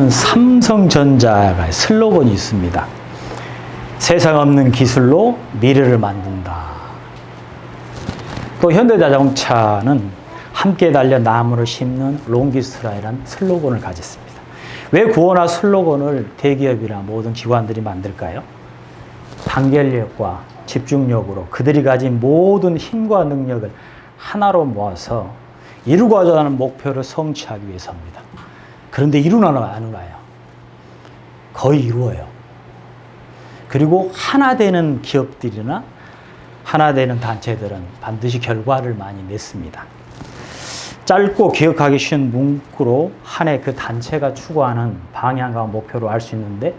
삼성전자가 슬로건이 있습니다. 세상 없는 기술로 미래를 만든다. 또 현대자동차는 함께 달려 나무를 심는 롱기스트라이라는 슬로건을 가졌습니다. 왜 구호나 슬로건을 대기업이나 모든 기관들이 만들까요? 단결력과 집중력으로 그들이 가진 모든 힘과 능력을 하나로 모아서 이루고자 하는 목표를 성취하기 위해서입니다. 그런데 이루나요? 안 이루나요? 거의 이루어요. 그리고 하나 되는 기업들이나 하나 되는 단체들은 반드시 결과를 많이 냈습니다. 짧고 기억하기 쉬운 문구로 한 해 그 단체가 추구하는 방향과 목표를 알 수 있는데,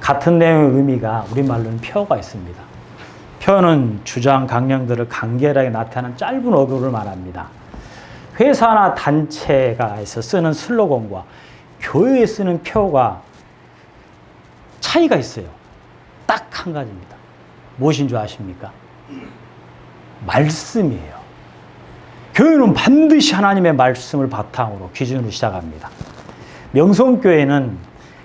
같은 내용의 의미가 우리말로는 표어가 있습니다. 표어는 주장, 강령들을 간결하게 나타내는 짧은 어구를 말합니다. 회사나 단체가 쓰는 슬로건과 교회에 쓰는 표어가 차이가 있어요. 딱 한 가지입니다. 무엇인 줄 아십니까? 말씀이에요. 교회는 반드시 하나님의 말씀을 바탕으로 기준으로 시작합니다. 명성교회는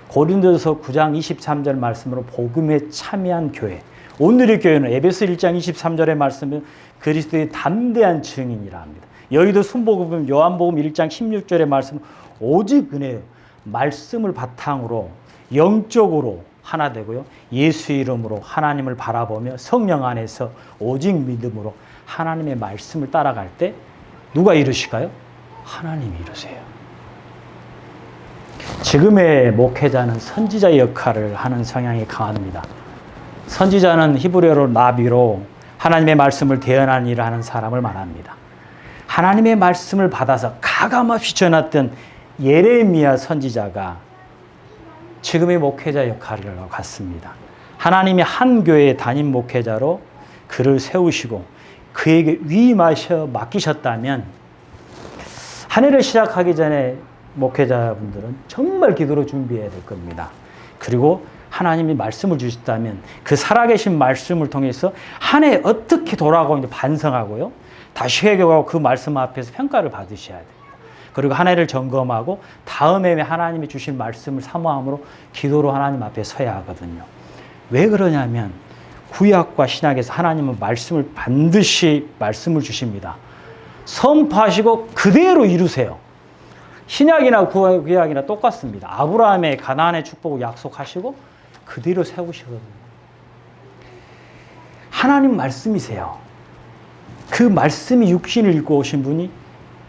고린도서 9장 23절 말씀으로 복음에 참여한 교회. 오늘의 교회는 에베소 1장 23절의 말씀은 그리스도의 담대한 증인이라 합니다. 여의도 순복음 요한복음 1장 16절의 말씀은 오직 은혜요. 말씀을 바탕으로 영적으로 하나 되고요. 예수 이름으로 하나님을 바라보며 성령 안에서 오직 믿음으로 하나님의 말씀을 따라갈 때 누가 이루실까요? 하나님이 이루세요. 지금의 목회자는 선지자의 역할을 하는 성향이 강합니다. 선지자는 히브리어로 나비로 하나님의 말씀을 대언하는 일을 하는 사람을 말합니다. 하나님의 말씀을 받아서 가감없이 전했던 예레미야 선지자가 지금의 목회자 역할을 갖습니다. 하나님이 한 교회의 담임 목회자로 그를 세우시고 그에게 위임하셔 맡기셨다면 한 해를 시작하기 전에 목회자분들은 정말 기도로 준비해야 될 겁니다. 그리고 하나님이 말씀을 주셨다면 그 살아계신 말씀을 통해서 한 해 어떻게 돌아가고 있는지 반성하고요. 다시 회개하고 그 말씀 앞에서 평가를 받으셔야 돼요. 그리고 한 해를 점검하고 다음에 하나님이 주신 말씀을 사모함으로 기도로 하나님 앞에 서야 하거든요. 왜 그러냐면 구약과 신약에서 하나님은 말씀을 반드시 말씀을 주십니다. 선포하시고 그대로 이루세요. 신약이나 구약이나 똑같습니다. 아브라함의 가나안의 축복을 약속하시고 그대로 세우시거든요. 하나님 말씀이세요. 그 말씀이 육신을 입고 오신 분이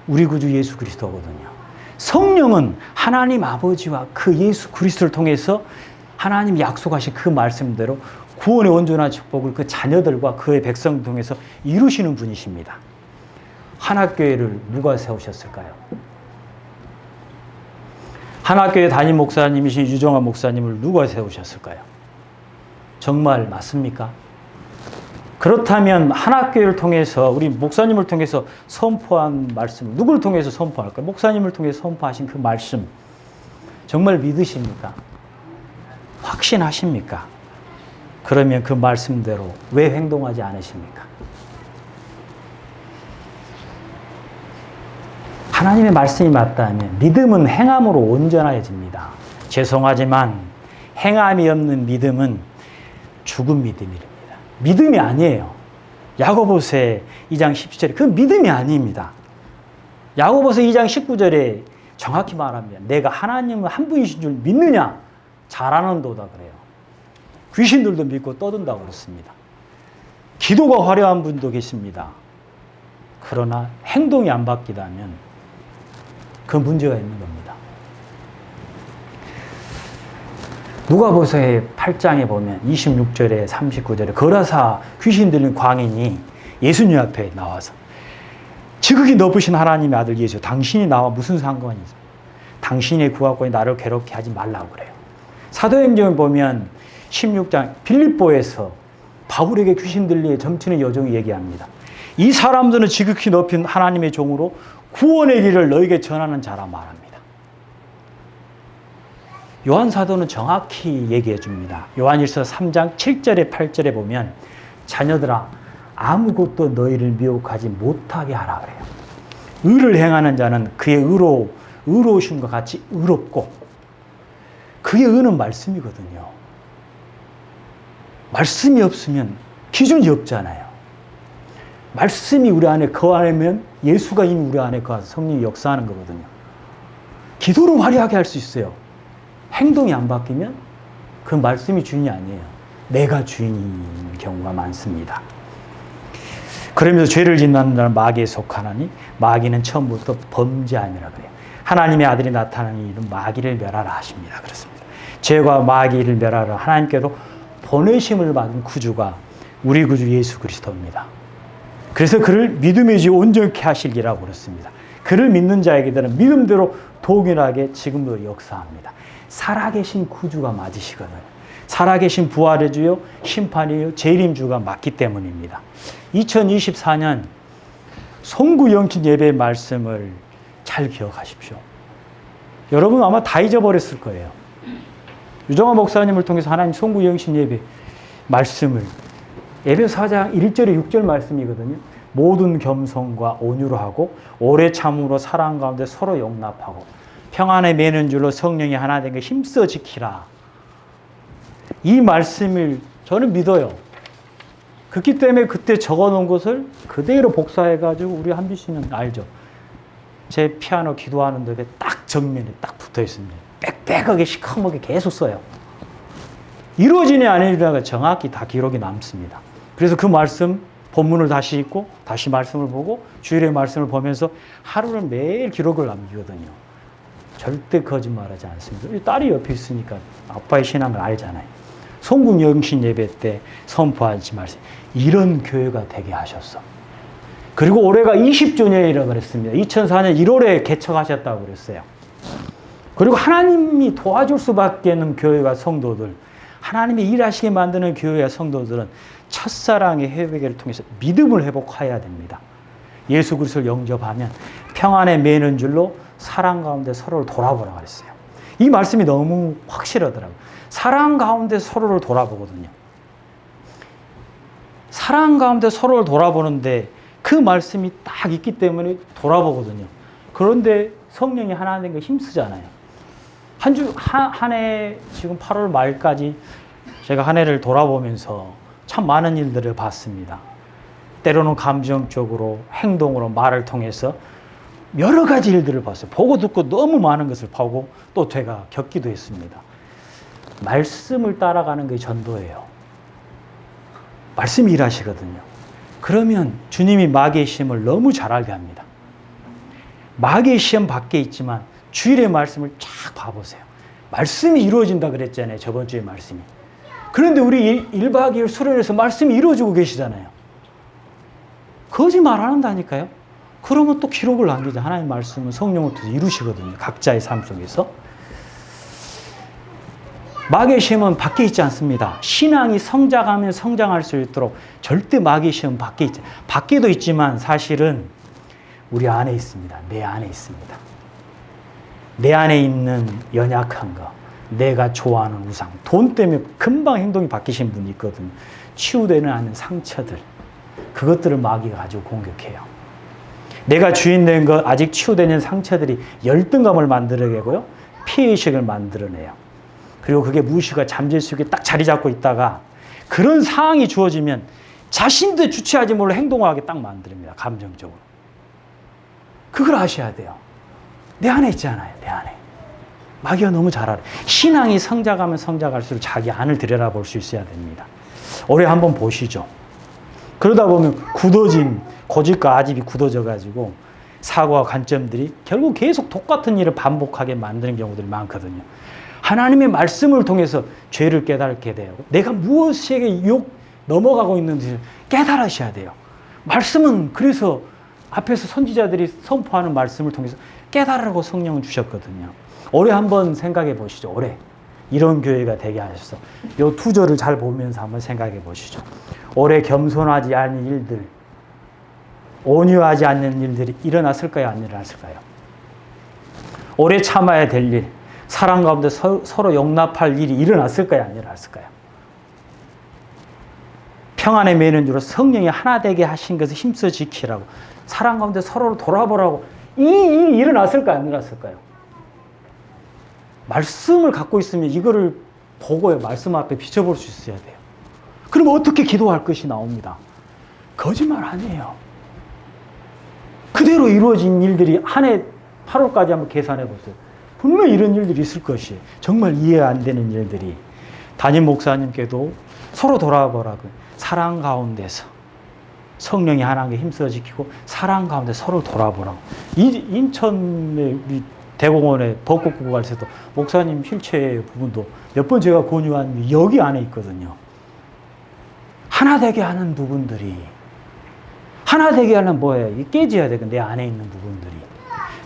우리 구주 예수 그리스도거든요. 성령은 하나님 아버지와 그 예수 그리스도를 통해서 하나님 약속하신 그 말씀대로 구원의 온전한 축복을 그 자녀들과 그의 백성을 통해서 이루시는 분이십니다. 한학교회를 누가 세우셨을까요? 한학교회 담임 목사님이신 유정환 목사님을 누가 세우셨을까요? 정말 맞습니까? 그렇다면 한학교회를 통해서 우리 목사님을 통해서 선포한 말씀, 누구를 통해서 선포할까요? 목사님을 통해서 선포하신 그 말씀 정말 믿으십니까? 확신하십니까? 그러면 그 말씀대로 왜 행동하지 않으십니까? 하나님의 말씀이 맞다면 믿음은 행함으로 온전해집니다. 죄송하지만 행함이 없는 믿음은 죽은 믿음이랍니다. 믿음이 아니에요. 야고보서 2장 17절에 그 믿음이 아닙니다. 야고보서 2장 19절에 정확히 말하면 내가 하나님은 한 분이신 줄 믿느냐? 잘하는도다 그래요. 귀신들도 믿고 떠든다고 그렇습니다. 기도가 화려한 분도 계십니다. 그러나 행동이 안 바뀌다면 그 문제가 있는 겁니다. 누가복음서의 8장에 보면 26절에 39절에 거라사 귀신 들린 광인이 예수님 앞에 나와서 지극히 높으신 하나님의 아들 예수, 당신이 나와 무슨 상관이 있어? 당신의 구하권이 나를 괴롭게 하지 말라고 그래요. 사도행전을 보면 16장 빌립보에서 바울에게 귀신 들린 점치는 여종이 얘기합니다. 이 사람들은 지극히 높인 하나님의 종으로 구원의 길을 너에게 전하는 자라 말합니다. 요한 사도는 정확히 얘기해 줍니다. 요한일서 3장 7절에 8절에 보면 자녀들아 아무것도 너희를 미혹하지 못하게 하라 그래요. 의를 행하는 자는 그의 의로우심과 같이 의롭고 그게 은은 말씀이거든요. 말씀이 없으면 기준이 없잖아요. 말씀이 우리 안에 거하면 예수가 이미 우리 안에 거해서 성령이 역사하는 거거든요. 기도로 화려하게 할 수 있어요. 행동이 안 바뀌면 그 말씀이 주인이 아니에요. 내가 주인인 경우가 많습니다. 그러면서 죄를 짓는 자는 마귀에 속하나니 마귀는 처음부터 범죄함이라 그래요. 하나님의 아들이 나타나는 일은 마귀를 멸하라 하십니다. 그렇습니다. 죄와 마귀를 멸하라. 하나님께로 보내심을 받은 구주가 우리 구주 예수 그리스도입니다. 그래서 그를 믿음의 지 온전케 하시리라고 그랬습니다. 그를 믿는 자에게는 믿음대로 동일하게 지금도 역사합니다. 살아계신 구주가 맞으시거든요. 살아계신 부활의 주요 심판이요 재림주가 맞기 때문입니다. 2024년 송구 영신 예배의 말씀을 잘 기억하십시오. 여러분 아마 다 잊어버렸을 거예요. 유정화 목사님을 통해서 하나님 송구 영신 예배 말씀을 에베소 4장 1절에 6절 말씀이거든요. 모든 겸손과 온유로 하고 오래 참음으로 사랑 가운데 서로 용납하고 평안에 매는 줄로 성령이 하나 된 걸 힘써 지키라. 이 말씀을 저는 믿어요. 그렇기 때문에 그때 적어놓은 것을 그대로 복사해가지고 우리 한비 씨는 알죠. 제 피아노 기도하는 데에 딱 정면에 딱 붙어 있습니다. 빽빽하게 시커멓게 계속 써요. 이루어지냐 안 이루어지냐가 정확히 다 기록이 남습니다. 그래서 그 말씀 본문을 다시 읽고 다시 말씀을 보고 주일의 말씀을 보면서 하루는 매일 기록을 남기거든요. 절대 거짓말하지 않습니다. 딸이 옆에 있으니까 아빠의 신앙을 알잖아요. 송국 영신 예배 때 선포하지 말씀. 이런 교회가 되게 하셨어. 그리고 올해가 20주년이라고 그랬습니다. 2004년 1월에 개척하셨다고 그랬어요. 그리고 하나님이 도와줄 수밖에 없는 교회와 성도들, 하나님이 일하시게 만드는 교회와 성도들은 첫사랑의 회복을 통해서 믿음을 회복해야 됩니다. 예수 그리스도를 영접하면 평안에 매는 줄로 사랑 가운데 서로를 돌아보라고 그랬어요. 이 말씀이 너무 확실하더라고요. 사랑 가운데 서로를 돌아보거든요. 사랑 가운데 서로를 돌아보는데 그 말씀이 딱 있기 때문에 돌아보거든요. 그런데 성령이 하나 된 거 힘쓰잖아요. 한 해 지금 8월 말까지 제가 한 해를 돌아보면서 참 많은 일들을 봤습니다. 때로는 감정적으로, 행동으로, 말을 통해서 여러 가지 일들을 봤어요. 보고 듣고 너무 많은 것을 보고 또 제가 겪기도 했습니다. 말씀을 따라가는 게 전도예요. 말씀이 일하시거든요. 그러면 주님이 마귀의 시험을 너무 잘 알게 합니다. 마귀의 시험 밖에 있지만 주일의 말씀을 쫙 봐보세요. 말씀이 이루어진다 그랬잖아요. 저번 주에 말씀이. 그런데 우리 1박 2일 수련회에서 말씀이 이루어지고 계시잖아요. 거짓말 안 한다니까요. 그러면 또 기록을 남기죠. 하나님 말씀은 성령을 통해서 이루시거든요. 각자의 삶 속에서. 마귀의 시험은 밖에 있지 않습니다. 신앙이 성장하면 성장할 수 있도록 절대 마귀의 시험 밖에 있지. 밖에도 있지만 사실은 우리 안에 있습니다. 내 안에 있습니다. 내 안에 있는 연약한 거, 내가 좋아하는 우상, 돈 때문에 금방 행동이 바뀌신 분이 있거든요. 치유되는 않는 상처들, 그것들을 마귀가 가지고 공격해요. 내가 주인 된 것, 아직 치유되는 상처들이 열등감을 만들어내고요. 피해의식을 만들어내요. 그리고 그게 무의식과 잠재 속에 딱 자리 잡고 있다가 그런 상황이 주어지면 자신도 주체하지 못할 행동을 하게 딱 만듭니다. 감정적으로. 그걸 아셔야 돼요. 내 안에 있잖아요. 내 안에. 마귀가 너무 잘 알아요. 신앙이 성장하면 성장할수록 자기 안을 들여다볼 수 있어야 됩니다. 올해 한번 보시죠. 그러다 보면 굳어진 고집과 아집이 굳어져가지고 사고와 관점들이 결국 계속 똑같은 일을 반복하게 만드는 경우들이 많거든요. 하나님의 말씀을 통해서 죄를 깨닫게 돼요. 내가 무엇에게 넘어가고 있는지 깨달으셔야 돼요. 말씀은 그래서 앞에서 선지자들이 선포하는 말씀을 통해서 깨달으라고 성령을 주셨거든요. 올해 한번 생각해 보시죠. 올해 이런 교회가 되게 하셔서 이 두 절을 잘 보면서 한번 생각해 보시죠. 올해 겸손하지 않은 일들, 온유하지 않는 일들이 일어났을까요? 안 일어났을까요? 올해 참아야 될 일, 사랑 가운데 서로 용납할 일이 일어났을까요? 안 일어났을까요? 평안에 매는 줄로 성령이 하나 되게 하신 것을 힘써 지키라고, 사랑 가운데 서로를 돌아보라고, 이 일이 일어났을까요? 안 일어났을까요? 말씀을 갖고 있으면 이거를 보고요. 말씀 앞에 비춰볼 수 있어야 돼요. 그럼 어떻게 기도할 것이 나옵니다. 거짓말 아니에요. 그대로 이루어진 일들이 한 해 8월까지 한번 계산해 보세요. 분명히 이런 일들이 있을 것이에요. 정말 이해가 안 되는 일들이. 담임 목사님께도 서로 돌아보라고. 사랑 가운데서 성령이 하나님께 힘써 지키고 사랑 가운데 서로 돌아보라고. 인천의 우리 대공원에 벚꽃 구고 갈 때도 목사님 실체 부분도 몇 번 제가 권유한 여기 안에 있거든요. 하나 되게 하는 부분들이 하나 되게 하려면 뭐예요? 깨져야 돼. 내 안에 있는 부분들이.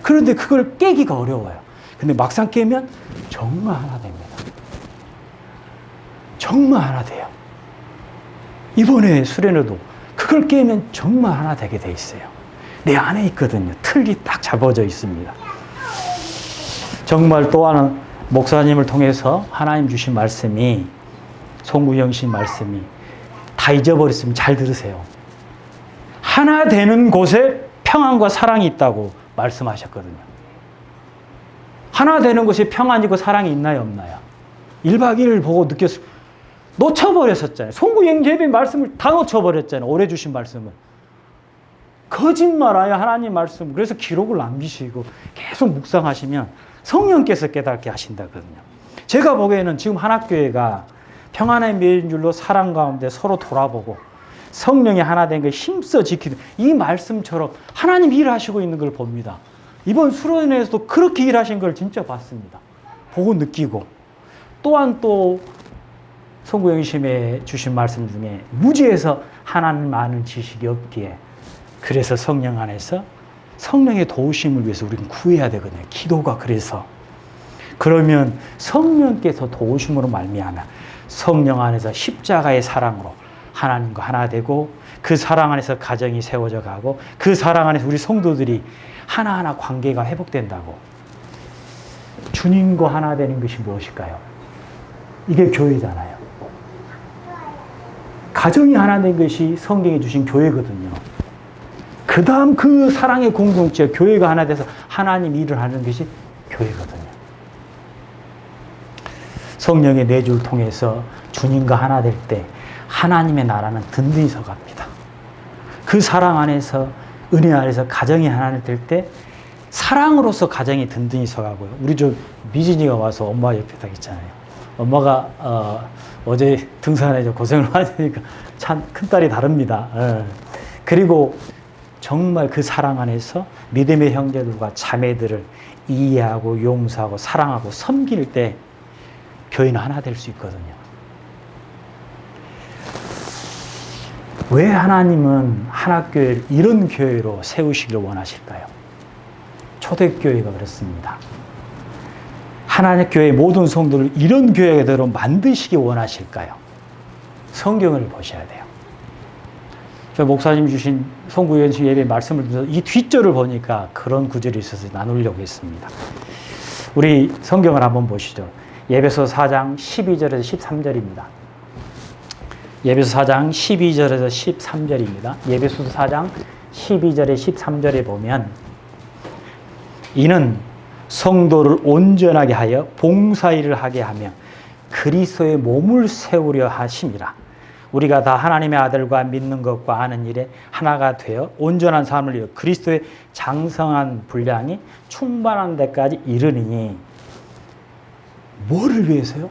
그런데 그걸 깨기가 어려워요. 근데 막상 깨면 정말 하나 됩니다. 정말 하나 돼요. 이번에 수련회도 그걸 깨면 정말 하나 되게 돼 있어요. 내 안에 있거든요. 틀이 딱 잡아져 있습니다. 정말 또 하나 목사님을 통해서 하나님 주신 말씀이 송구영 씨 말씀이 다 잊어버렸으면 잘 들으세요. 하나 되는 곳에 평안과 사랑이 있다고 말씀하셨거든요. 하나 되는 곳에 평안이고 사랑이 있나요, 없나요? 1박 2일 보고 느꼈어요. 놓쳐버렸었잖아요. 송구영 예배 말씀을 다 놓쳐버렸잖아요. 올해 주신 말씀을. 거짓말 아니에요, 하나님 말씀. 그래서 기록을 남기시고 계속 묵상하시면 성령께서 깨닫게 하신다거든요. 제가 보기에는 지금 한학교회가 평안의 메인 줄로 사랑 가운데 서로 돌아보고 성령이 하나 된 걸 힘써 지키는 이 말씀처럼 하나님 일하시고 있는 걸 봅니다. 이번 수련회에서도 그렇게 일하신 걸 진짜 봤습니다. 보고 느끼고. 또한 또 송구영심에 주신 말씀 중에 무지에서 하나님 아는 지식이 없기에 그래서 성령 안에서 성령의 도우심을 위해서 우리는 구해야 되거든요. 기도가 그래서. 그러면 성령께서 도우심으로 말미암아 성령 안에서 십자가의 사랑으로 하나님과 하나 되고 그 사랑 안에서 가정이 세워져 가고 그 사랑 안에서 우리 성도들이 하나하나 관계가 회복된다고. 주님과 하나 되는 것이 무엇일까요? 이게 교회잖아요. 가정이 하나 된 것이 성경이 주신 교회거든요. 그 다음 그 사랑의 공동체, 교회가 하나 돼서 하나님 일을 하는 것이 교회거든요. 성령의 내주를 통해서 주님과 하나 될 때 하나님의 나라는 든든히 서갑니다. 그 사랑 안에서 은혜 안에서 가정이 하나 될 때 사랑으로서 가정이 든든히 서가고요. 우리 저 미진이가 와서 엄마 옆에 딱 있잖아요. 엄마가 어제 등산에 고생을 많이 하니까 참 큰딸이 다릅니다. 그리고 정말 그 사랑 안에서 믿음의 형제들과 자매들을 이해하고 용서하고 사랑하고 섬길 때 교회는 하나 될 수 있거든요. 왜 하나님은 한학교회를 이런 교회로 세우시기를 원하실까요? 초대교회가 그렇습니다. 하나님 교회의 모든 성도를 이런 교회대로 만드시기 원하실까요? 성경을 보셔야 돼요. 저 목사님 주신 송구현 예배 말씀을 들어서 이 뒷절을 보니까 그런 구절이 있어서 나누려고 했습니다. 우리 성경을 한번 보시죠. 예배소 4장 12절에서 13절입니다. 예배소 4장 12절에서 13절입니다. 예배소 4장 12절에 13절에 보면 이는 성도를 온전하게 하여 봉사일을 하게 하며 그리스도의 몸을 세우려 하심이라. 우리가 다 하나님의 아들과 믿는 것과 아는 일에 하나가 되어 온전한 삶을 위해 그리스도의 장성한 분량이 충만한 데까지 이르니. 뭐를 위해서요?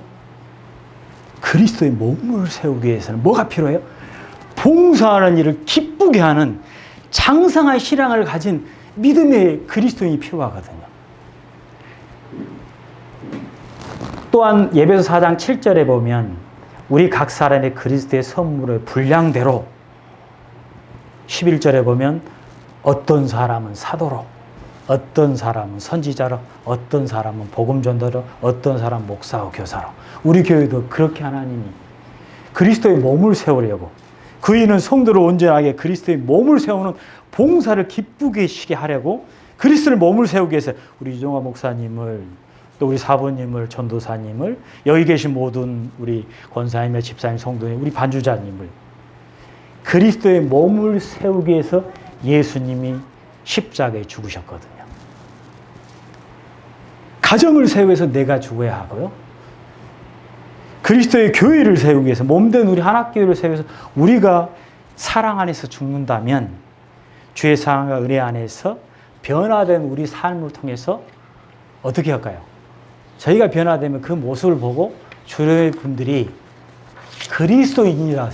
그리스도의 몸을 세우기 위해서는 뭐가 필요해요? 봉사하는 일을 기쁘게 하는 장성한 신앙을 가진 믿음의 그리스도인이 필요하거든요. 또한 예배소 4장 7절에 보면 우리 각 사람의 그리스도의 선물의 분량대로 11절에 보면 어떤 사람은 사도로, 어떤 사람은 선지자로, 어떤 사람은 복음전도로, 어떤 사람은 목사와 교사로. 우리 교회도 그렇게 하나님이 그리스도의 몸을 세우려고 그이는 성도를 온전하게 그리스도의 몸을 세우는 봉사를 기쁘게 시게 하려고 그리스도의 몸을 세우기 위해서 우리 이종화 목사님을 또 우리 사부님을 전도사님을 여기 계신 모든 우리 권사님의 집사님 성도님 우리 반주자님을 그리스도의 몸을 세우기 위해서 예수님이 십자가에 죽으셨거든요. 가정을 세우기 위해서 내가 죽어야 하고요. 그리스도의 교회를 세우기 위해서, 몸된 우리 한학교회를 세우기 위해서 우리가 사랑 안에서 죽는다면 주의 사랑과 은혜 안에서 변화된 우리 삶을 통해서 어떻게 할까요? 저희가 변화되면 그 모습을 보고 주변의 분들이 그리스도인이라,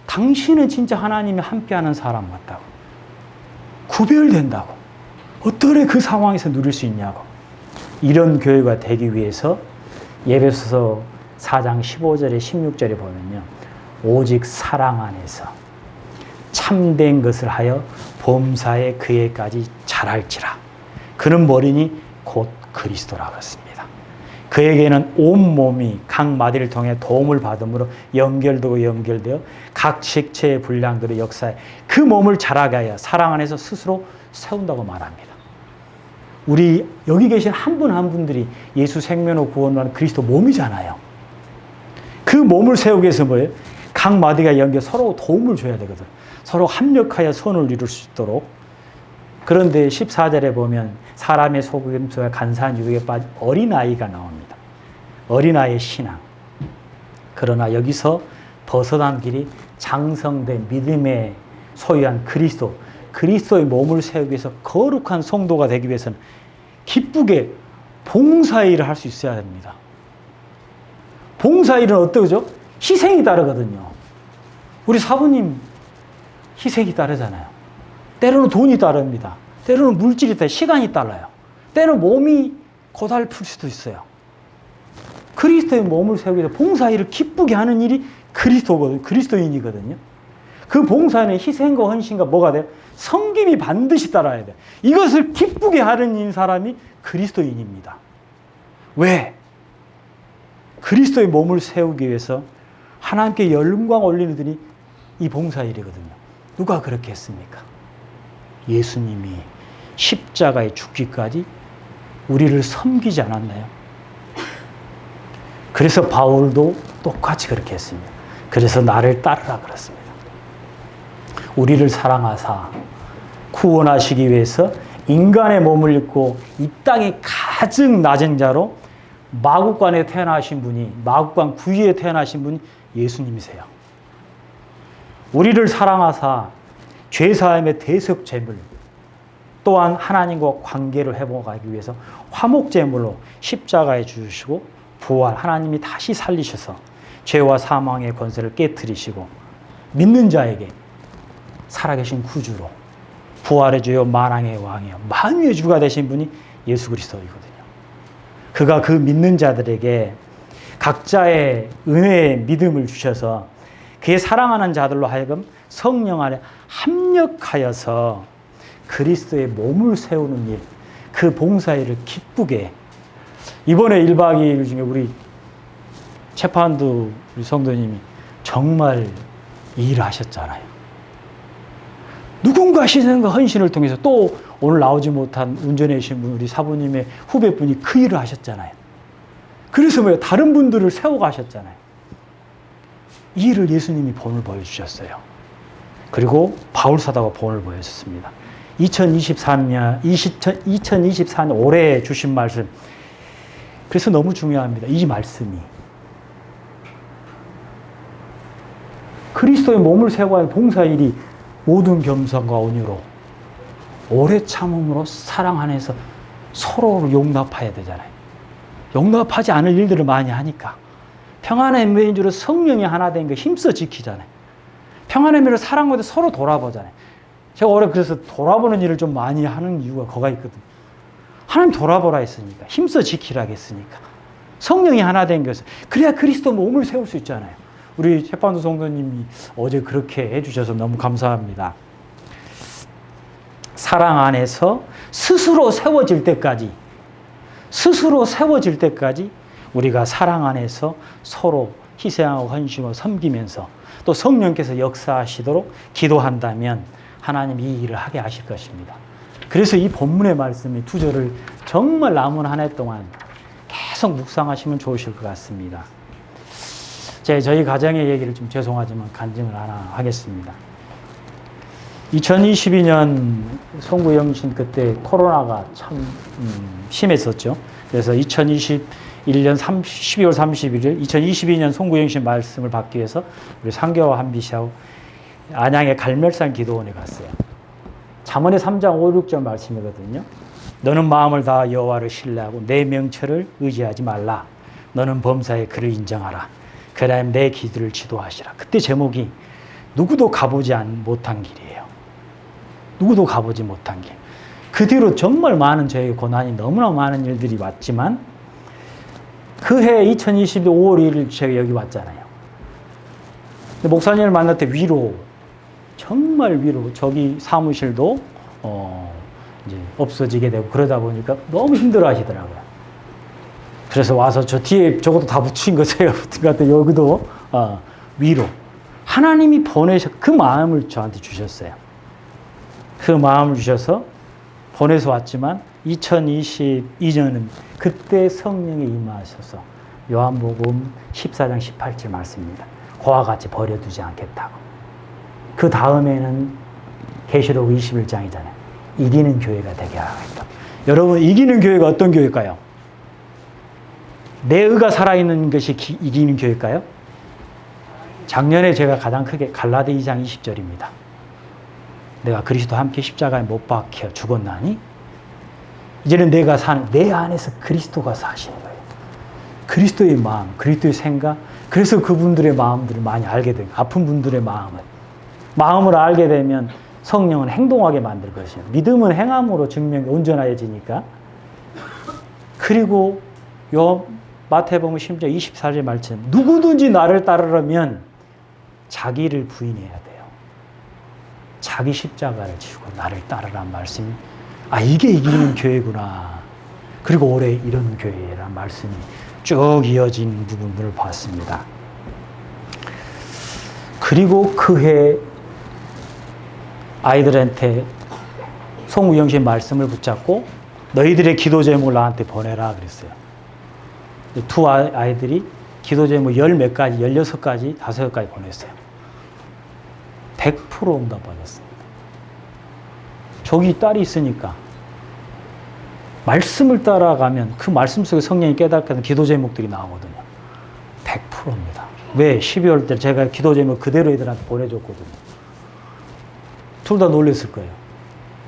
당신은 진짜 하나님이 함께하는 사람 같다고, 구별된다고, 어떻게 그 상황에서 누릴 수 있냐고, 이런 교회가 되기 위해서 에베소서 4장 15절에 16절에 보면요, 오직 사랑 안에서 참된 것을 하여 범사에 그에까지 자랄지라. 그는 머리니 곧 그리스도라고 했습니다. 그에게는 온 몸이 각 마디를 통해 도움을 받음으로 연결되어 각 식체의 분량대로 역사해 그 몸을 자라게 하여 사랑 안에서 스스로 세운다고 말합니다. 우리 여기 계신 한 분 한 분들이 예수 생명으로 구원받은 그리스도 몸이잖아요. 그 몸을 세우기 위해서 뭐예요? 각 마디가 연결, 서로 도움을 줘야 되거든. 서로 합력하여 선을 이룰 수 있도록. 그런데 14절에 보면 사람의 속임수와 간사한 유혹에 빠진 어린아이가 나옵니다. 어린아이의 신앙. 그러나 여기서 벗어난 길이 장성된 믿음의 소유한 그리스도의 몸을 세우기 위해서 거룩한 성도가 되기 위해서는 기쁘게 봉사일을 할 수 있어야 됩니다. 봉사일은 어떠죠? 희생이 따르거든요. 우리 사부님 희생이 따르잖아요. 때로는 돈이 따릅니다. 때로는 물질이 따라요. 시간이 따라요. 때로는 몸이 고달플 수도 있어요. 그리스도의 몸을 세우기 위해서 봉사일을 기쁘게 하는 일이 그리스도인이거든요. 그 봉사에는 희생과 헌신과 뭐가 돼요? 섬김이 반드시 따라야 돼요. 이것을 기쁘게 하는 사람이 그리스도인입니다. 왜? 그리스도의 몸을 세우기 위해서 하나님께 영광 올리는 일이 이 봉사일이거든요. 누가 그렇게 했습니까? 예수님이 십자가에 죽기까지 우리를 섬기지 않았나요? 그래서 바울도 똑같이 그렇게 했습니다. 그래서 나를 따르라 그랬습니다. 우리를 사랑하사 구원하시기 위해서 인간의 몸을 입고 이 땅의 가장 낮은 자로 마국간에 태어나신 분이, 마국간 구유에 태어나신 분이 예수님이세요. 우리를 사랑하사 죄사함의 대속 제물, 또한 하나님과 관계를 회복하기 위해서 화목 제물로 십자가에 주시고 부활, 하나님이 다시 살리셔서 죄와 사망의 권세를 깨트리시고 믿는 자에게 살아계신 구주로 부활의 주요 만왕의 왕이요 만유의 주가 되신 분이 예수 그리스도이거든요. 그가 그 믿는 자들에게 각자의 은혜의 믿음을 주셔서 그의 사랑하는 자들로 하여금 성령 안에 합력하여서 그리스도의 몸을 세우는 일, 그 봉사일을 기쁘게, 이번에 1박 2일 중에 우리 채판도 우리 성도님이 정말 일을 하셨잖아요. 누군가 희생과 헌신을 통해서 또 오늘 나오지 못한 운전해 주신 분, 우리 사부님의 후배분이 그 일을 하셨잖아요. 그래서 뭐예요? 다른 분들을 세워가셨잖아요. 이 일을 예수님이 본을 보여주셨어요. 그리고 바울사도가 본을 보여줬습니다. 2024년 올해 주신 말씀. 그래서 너무 중요합니다. 이 말씀이. 그리스도의 몸을 세워야 봉사일이 모든 겸손과 온유로 오래 참음으로 사랑 안에서 서로를 용납해야 되잖아요. 용납하지 않을 일들을 많이 하니까 평안의 메인주로 성령이 하나 된 거 힘써 지키잖아요. 평안의 메인으로 사랑하고 서로 돌아보잖아요. 제가 올해 그래서 돌아보는 일을 좀 많이 하는 이유가 거가 있거든요. 하나님 돌아보라 했으니까, 힘써 지키라 했으니까, 성령이 하나 된 것을, 그래야 그리스도 몸을 세울 수 있잖아요. 우리 채판도 성도님이 어제 그렇게 해주셔서 너무 감사합니다. 사랑 안에서 스스로 세워질 때까지 우리가 사랑 안에서 서로 희생하고 헌신하고 섬기면서 또 성령께서 역사하시도록 기도한다면 하나님 이 일을 하게 하실 것입니다. 그래서 이 본문의 말씀이 2절을 정말 남은 한 해 동안 계속 묵상하시면 좋으실 것 같습니다. 저희 가정의 얘기를 좀 죄송하지만 간증을 하나 하겠습니다. 2022년 송구영신 그때 코로나가 참 심했었죠. 그래서 2021년 12월 31일 2022년 송구영신 말씀을 받기 위해서 우리 상교와 한비씨하고 안양의 갈멜산 기도원에 갔어요. 잠언의 3장 5, 6절 말씀이거든요. 너는 마음을 다하 여호와를 신뢰하고 내 명철을 의지하지 말라. 너는 범사에 그를 인정하라. 그다음 내 기도를 지도하시라. 그때 제목이 누구도 가보지 못한 길이에요. 누구도 가보지 못한 길. 그 뒤로 정말 많은 저의 고난이 너무나 많은 일들이 왔지만 그 해 2022년 5월 1일 제가 여기 왔잖아요. 근데 목사님을 만날 때 위로, 정말 위로, 저기 사무실도 이제 없어지게 되고 그러다 보니까 너무 힘들어 하시더라고요. 그래서 와서 저 뒤에 저것도 다 붙인 거 제가 붙은 것 같아요. 여기도 위로. 하나님이 보내셔 그 마음을 저한테 주셨어요. 그 마음을 주셔서 보내서 왔지만 2022년은 그때 성령이 임하셔서 요한복음 14장 18절 말씀입니다. 그와 같이 버려두지 않겠다고. 그 다음에는 계시록 21장이잖아요. 이기는 교회가 되게 하겠다. 여러분, 이기는 교회가 어떤 교회일까요? 내 의가 살아있는 것이 이기는 교회일까요? 작년에 제가 가장 크게 갈라디 2장 20절입니다. 내가 그리스도와 함께 십자가에 못 박혀 죽었나니 이제는 내가 사는 내 안에서 그리스도가 사시는 거예요. 그리스도의 마음, 그리스도의 생각. 그래서 그분들의 마음들을 많이 알게 돼요. 아픈 분들의 마음을 알게 되면 성령은 행동하게 만들 것이에요. 믿음은 행함으로 증명이 온전해지니까. 그리고 요 마태복음 10장 24절 말씀, 누구든지 나를 따르려면 자기를 부인해야 돼요. 자기 십자가를 지고 나를 따르란 말씀이, 이게 이기는 교회구나. 그리고 올해 이런 교회란 말씀이 쭉 이어진 부분들을 봤습니다. 그리고 그 해 아이들한테 송우영신 말씀을 붙잡고 너희들의 기도 제목을 나한테 보내라 그랬어요. 두 아이들이 기도 제목 10몇 가지, 16가지, 5가지 보냈어요. 100% 응답 받았습니다. 저기 딸이 있으니까 말씀을 따라가면 그 말씀 속에 성령이 깨닫게 하는 기도 제목들이 나오거든요. 100%입니다. 왜? 12월 때 제가 기도 제목 그대로 애들한테 보내줬거든요. 둘 다 놀랐을 거예요.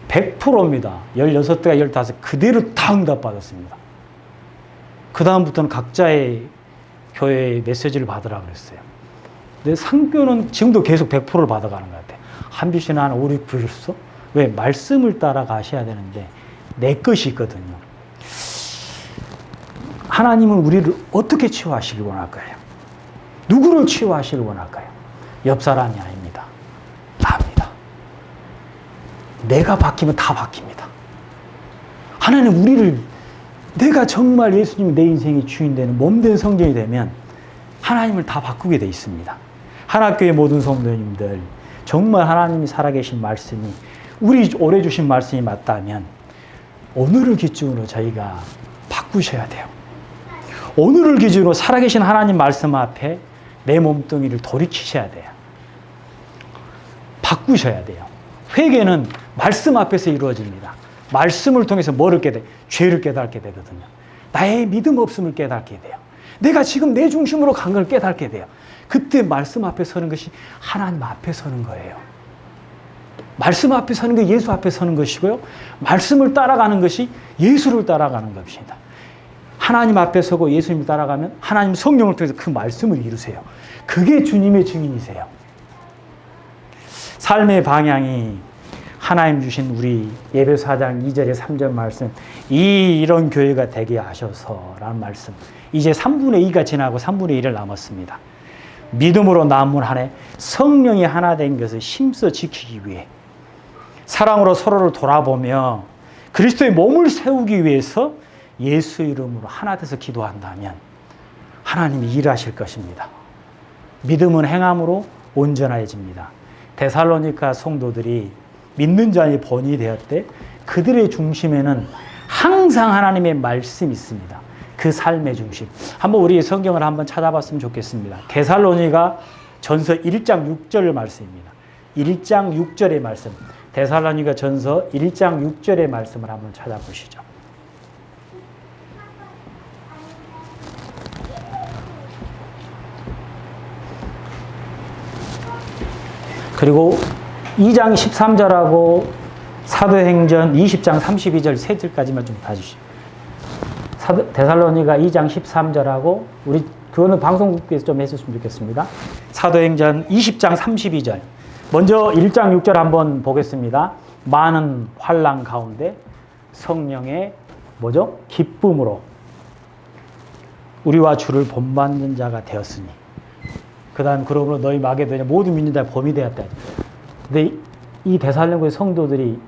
100%입니다. 16대가 15 그대로 다 응답 받았습니다. 그 다음부터는 각자의 교회의 메시지를 받으라 그랬어요. 근데 상교는 지금도 계속 100%를 받아가는 것 같아요. 한비 씨는 한 5, 6% 줬어? 왜? 말씀을 따라가셔야 되는데 내 것이 있거든요. 하나님은 우리를 어떻게 치유하시길 원할까요? 누구를 치유하시길 원할까요? 옆 사람이 아닙니다. 나입니다. 내가 바뀌면 다 바뀝니다. 하나님 우리를, 내가 정말 예수님이 내 인생의 주인 되는 몸된 성전이 되면 하나님을 다 바꾸게 돼 있습니다. 하나교회 모든 성도님들, 정말 하나님이 살아계신 말씀이, 우리 올해 주신 말씀이 맞다면 오늘을 기준으로 저희가 바꾸셔야 돼요. 오늘을 기준으로 살아계신 하나님 말씀 앞에 내 몸뚱이를 돌이키셔야 돼요. 바꾸셔야 돼요. 회개는 말씀 앞에서 이루어집니다. 말씀을 통해서 뭐를 깨닫게 돼요? 죄를 깨닫게 되거든요. 나의 믿음 없음을 깨닫게 돼요. 내가 지금 내 중심으로 간 걸 깨닫게 돼요. 그때 말씀 앞에 서는 것이 하나님 앞에 서는 거예요. 말씀 앞에 서는 게 예수 앞에 서는 것이고요. 말씀을 따라가는 것이 예수를 따라가는 것입니다. 하나님 앞에 서고 예수님을 따라가면 하나님 성령을 통해서 그 말씀을 이루세요. 그게 주님의 증인이세요. 삶의 방향이 하나님 주신 우리 예배소 4장 2절에 3절 말씀, 이런 교회가 되게 하셔서라는 말씀. 이제 3분의 2가 지나고 3분의 1을 남았습니다. 믿음으로 남은 한 해 성령이 하나 된 것을 힘써 지키기 위해 사랑으로 서로를 돌아보며 그리스도의 몸을 세우기 위해서 예수 이름으로 하나 돼서 기도한다면 하나님이 일하실 것입니다. 믿음은 행함으로 온전해집니다. 데살로니가 성도들이 믿는 자의 본이 되었대. 그들의 중심에는 항상 하나님의 말씀이 있습니다. 그 삶의 중심. 한번 우리 성경을 한번 찾아봤으면 좋겠습니다. 데살로니가 전서 1장 6절 말씀입니다. 1장 6절의 말씀, 데살로니가 전서 1장 6절의 말씀을 한번 찾아보시죠. 그리고 2장 13절하고 사도행전 20장 32절 세 절까지만 좀 봐주시죠. 데살로니가 2장 13절하고 우리 그거는 방송국에서 좀 해줬으면 좋겠습니다. 사도행전 20장 32절. 먼저 1장 6절 한번 보겠습니다. 많은 환난 가운데 성령의 뭐죠? 기쁨으로 우리와 주를 본받는 자가 되었으니. 그 다음 그러므로 너희 마게도냐 모든 믿는 자의 범이 되었다. 근데 이 데살로니가의 성도들이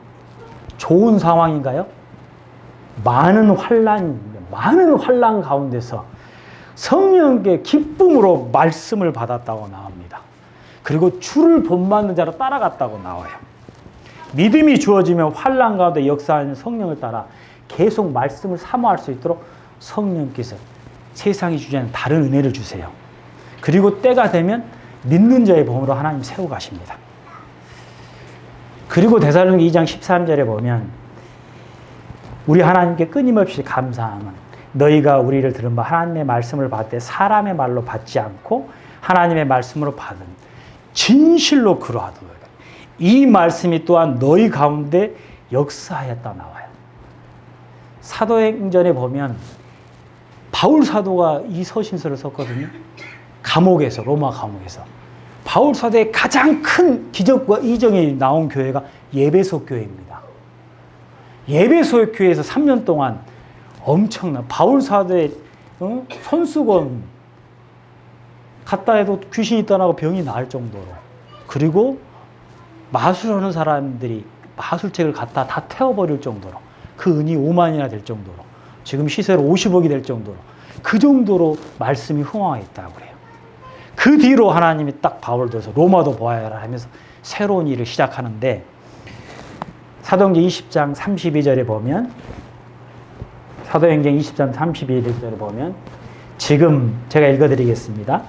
좋은 상황인가요? 많은 환난 가운데서 성령의 기쁨으로 말씀을 받았다고 나옵니다. 그리고 주를 본받는 자로 따라갔다고 나와요. 믿음이 주어지면 환난 가운데 역사하는 성령을 따라 계속 말씀을 사모할 수 있도록 성령께서 세상이 주지 않는 다른 은혜를 주세요. 그리고 때가 되면 믿는 자의 범으로 하나님 세워 가십니다. 그리고 데살로니가 2장 13절에 보면 우리 하나님께 끊임없이 감사함은 너희가 우리를 들은 바 하나님의 말씀을 받을 때 사람의 말로 받지 않고 하나님의 말씀으로 받은 진실로 그러하도록 이 말씀이 또한 너희 가운데 역사하였다 나와요. 사도행전에 보면 바울 사도가 이 서신서를 썼거든요. 감옥에서, 로마 감옥에서. 바울 사도의 가장 큰 기적과 이적이 나온 교회가 예배소 교회입니다. 예배소 교회에서 3년 동안 엄청난 바울 사도의 손수건 갔다 해도 귀신이 떠나고 병이 나을 정도로, 그리고 마술하는 사람들이 마술책을 갖다 다 태워버릴 정도로, 그 은이 5만이나 될 정도로, 지금 시세로 50억이 될 정도로, 그 정도로 말씀이 흥황했다고 그래요. 그 뒤로 하나님이 딱 바울을 들어서 로마도 보아야 하라 하면서 새로운 일을 시작하는데, 사도행전 20장 32절에 보면, 사도행전 20장 32절에 보면, 지금 제가 읽어드리겠습니다.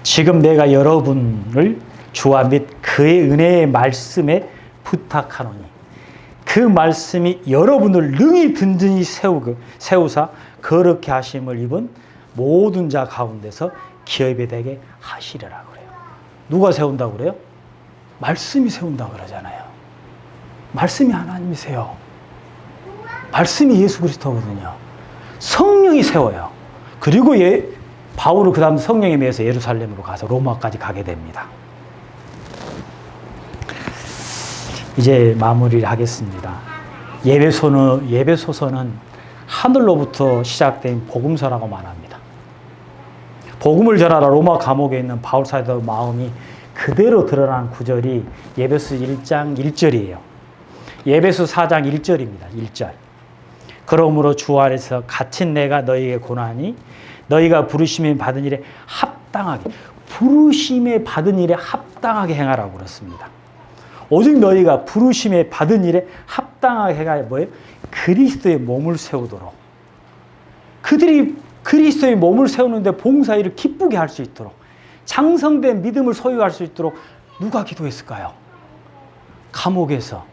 지금 내가 여러분을 주와 및 그의 은혜의 말씀에 부탁하노니 그 말씀이 여러분을 능히 든든히 세우사 거룩게 하심을 입은 모든 자 가운데서 기업이 되게 하시리라 그래요. 누가 세운다고 그래요? 말씀이 세운다고 그러잖아요. 말씀이 하나님이세요. 말씀이 예수 그리스도거든요. 성령이 세워요. 그리고 바울은 그 다음 성령에 의해서 예루살렘으로 가서 로마까지 가게 됩니다. 이제 마무리를 하겠습니다. 예배소서는 하늘로부터 시작된 복음서라고 말합니다. 복음을 전하라 로마 감옥에 있는 바울 사도 마음이 그대로 드러난 구절이 예배소 1장 1절이에요. 예배소 4장 1절입니다. 1절. 그러므로 주 안에서 갇힌 내가 너희에게 고나니 너희가 부르심에 받은 일에 합당하게, 부르심에 받은 일에 합당하게 행하라고 그랬습니다. 오직 너희가 부르심에 받은 일에 합당하게 행하여 뭐예요? 그리스도의 몸을 세우도록. 그들이 그리스도의 몸을 세우는데 봉사일을 기쁘게 할 수 있도록, 장성된 믿음을 소유할 수 있도록 누가 기도했을까요? 감옥에서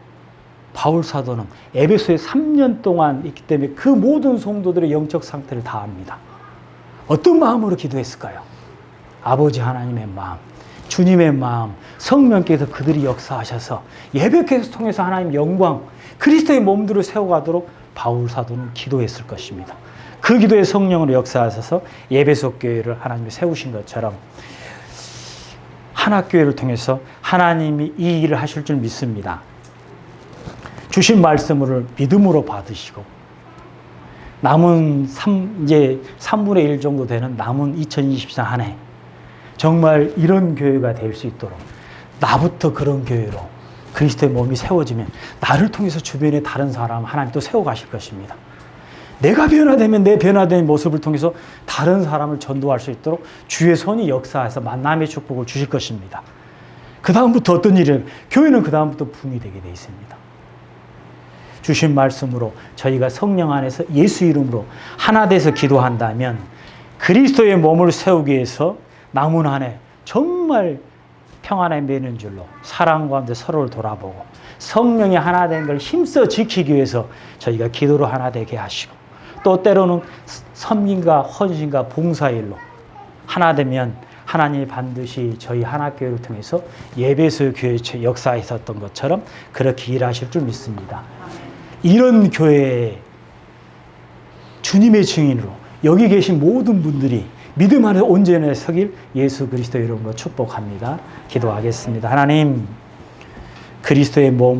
바울 사도는 에베소에 3년 동안 있기 때문에 그 모든 성도들의 영적 상태를 다 압니다. 어떤 마음으로 기도했을까요? 아버지 하나님의 마음, 주님의 마음, 성령께서 그들이 역사하셔서 예배께서 통해서 하나님 영광, 그리스도의 몸들을 세워가도록 바울 사도는 기도했을 것입니다. 그 기도의 성령으로 역사하셔서 예배소 교회를 하나님이 세우신 것처럼 한학교회를 통해서 하나님이 이 일을 하실 줄 믿습니다. 주신 말씀을 믿음으로 받으시고 남은 이제 3분의 1 정도 되는 남은 2024 한 해 정말 이런 교회가 될 수 있도록, 나부터 그런 교회로 그리스도의 몸이 세워지면 나를 통해서 주변의 다른 사람 하나님 또 세워가실 것입니다. 내가 변화되면 내 변화된 모습을 통해서 다른 사람을 전도할 수 있도록 주의 손이 역사해서 만남의 축복을 주실 것입니다. 그 다음부터 어떤 일을, 교회는 그 다음부터 붕이 되게 되어 있습니다. 주신 말씀으로 저희가 성령 안에서 예수 이름으로 하나 돼서 기도한다면 그리스도의 몸을 세우기 위해서 남은 한 해 정말 평안에 매는 줄로 사랑 가운데 서로를 돌아보고 성령이 하나 된 걸 힘써 지키기 위해서 저희가 기도로 하나 되게 하시고 또 때로는 섬김과 헌신과 봉사일로 하나 되면 하나님이 반드시 저희 하나교회를 통해서 예배소 교회 역사에 있었던 것처럼 그렇게 일하실 줄 믿습니다. 이런 교회에 주님의 증인으로 여기 계신 모든 분들이 믿음 안에 온전히 서길 예수 그리스도 이름으로 축복합니다. 기도하겠습니다. 하나님, 그리스도의 몸